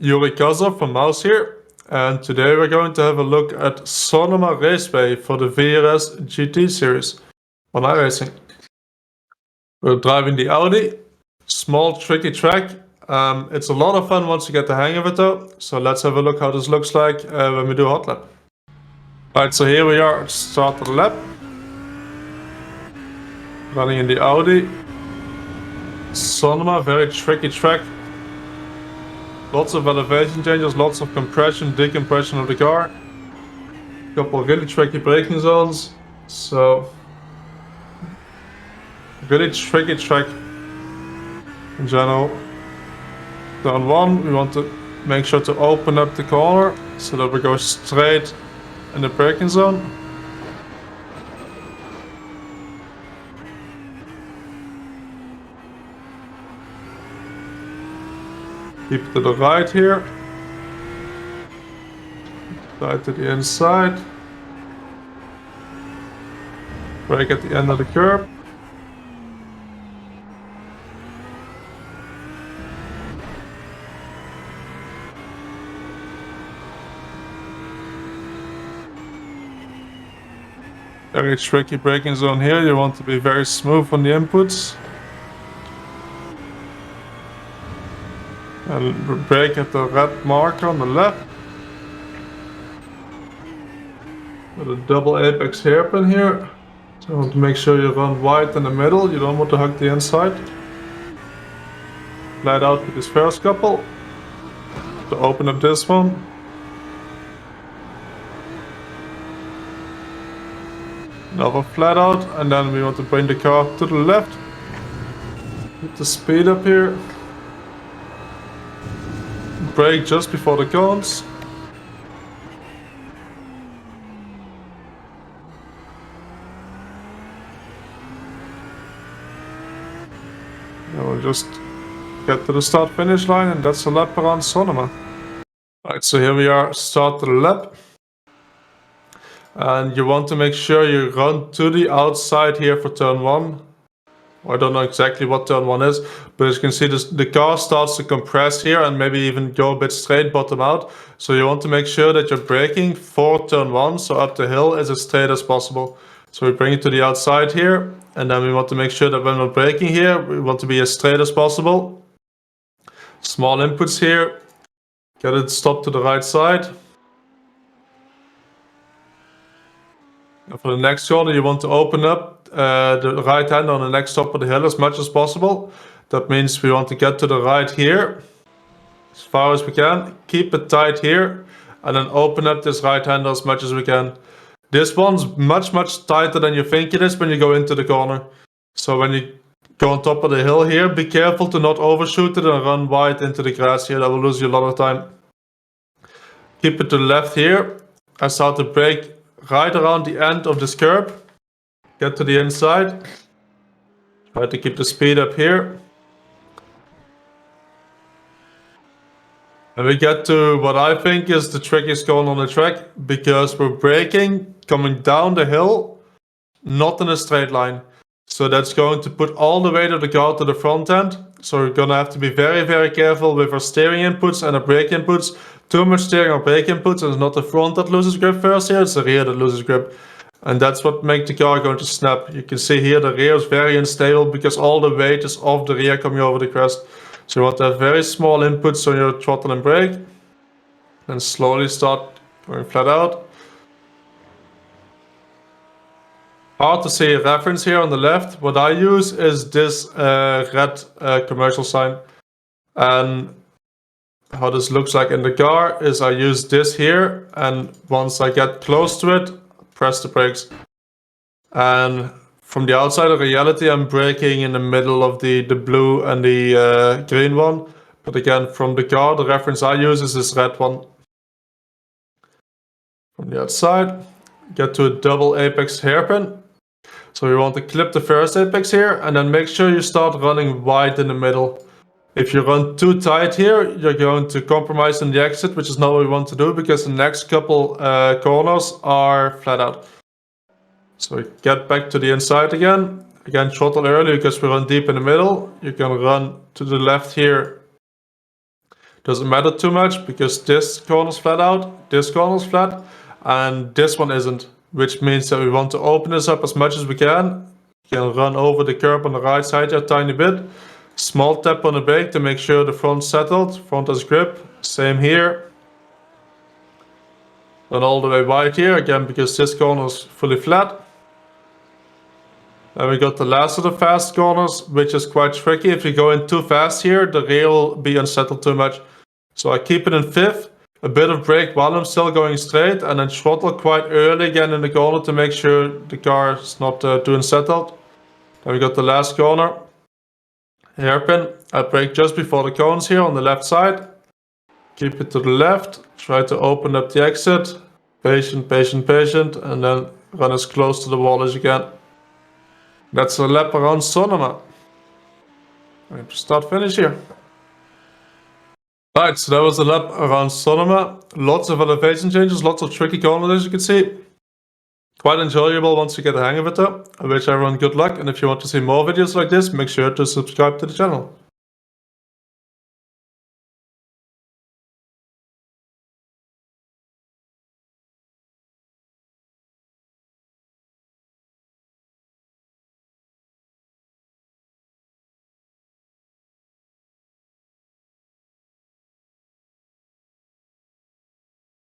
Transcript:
Yuri from Mouse here, and today we're going to have a look at Sonoma Raceway for the VRS GT series on iRacing. We're driving the Audi, small tricky track. It's a lot of fun once you get the hang of it though, so let's have a look how this looks like when we do a hot lap. Alright, so here we are at the start of the lap. Running in the Audi. Sonoma, very tricky track. Lots of elevation changes, lots of compression, decompression of the car. A couple of really tricky braking zones. So, really tricky track in general. Turn 1, we want to make sure to open up the corner so that we go straight in the braking zone. Keep to the right here. Right to the inside. Brake at the end of the curb. Very tricky braking zone here. You want to be very smooth on the inputs. And brake at the red marker on the left. With a double apex hairpin here. So you want to make sure you run wide in the middle. You don't want to hug the inside. Flat out with this first couple. To open up this one. Another flat out, and then we want to bring the car to the left. Keep the speed up here. Brake just before the cones. And we'll just get to the start finish line, and that's a lap around Sonoma. Alright, so here we are, start the lap. And you want to make sure you run to the outside here for turn 1. I don't know exactly what turn 1 is, but as you can see the car starts to compress here and maybe even go a bit straight bottom out. So you want to make sure that your braking for turn 1, so up the hill, is as straight as possible. So we bring it to the outside here, and then we want to make sure that when we're braking here, we want to be as straight as possible. Small inputs here, get it stopped to the right side. For the next corner, you want to open up the right hand on the next top of the hill as much as possible. That means we want to get to the right here as far as we can. Keep it tight here and then open up this right hander as much as we can. This one's much tighter than you think it is when you go into the corner. So when you go on top of the hill here, be careful to not overshoot it and run wide into the grass here. That will lose you a lot of time. Keep it to the left here. I start to brake right around the end of this curb. Get to the inside. Try to keep the speed up here. And we get to what I think is the trickiest corner on the track, because we're braking coming down the hill, not in a straight line. So that's going to put all the weight of the car to the front end. So we're gonna have to be very careful with our steering inputs and our brake inputs. Too much steering or brake inputs, and it's not the front that loses grip first here, it's the rear that loses grip. And that's what makes the car going to snap. You can see here the rear is very unstable because all the weight is off the rear coming over the crest. So you want to have very small inputs on your throttle and brake. Then slowly start going flat out. Hard to see a reference here on the left. What I use is this red commercial sign. And how this looks like in the car is I use this here, and once I get close to it, press the brakes. And from the outside of reality, I'm braking in the middle of the blue and the green one. But again, from the car, the reference I use is this red one. From the outside, get to a double apex hairpin. So you want to clip the first apex here, and then make sure you start running wide in the middle. If you run too tight here, you're going to compromise on the exit, which is not what we want to do, because the next couple corners are flat out. So get back to the inside again. Again, throttle early because we run deep in the middle. You can run to the left here Doesn't matter too much because this corner's flat out, this corner's flat, and this one isn't. Which means that we want to open this up as much as we can. You can run over the curb on the right side here a tiny bit. Small tap on the brake to make sure the front's settled, front has grip. Same here. And all the way wide here, again because this corner is fully flat. And we got the last of the fast corners, which is quite tricky. If you go in too fast here, the rear will be unsettled too much. So I keep it in fifth, a bit of brake while I'm still going straight, and then throttle quite early again in the corner to make sure the car is not too unsettled. Then we got the last corner. Hairpin, I brake just before the cones here on the left side. Keep it to the left, try to open up the exit. Patient, patient, patient, and then run as close to the wall as you can. That's a lap around Sonoma. Start finish here. Alright, so that was the lap around Sonoma. Lots of elevation changes, lots of tricky corners as you can see. Quite enjoyable once you get the hang of it though. I wish everyone good luck, and if you want to see more videos like this, make sure to subscribe to the channel.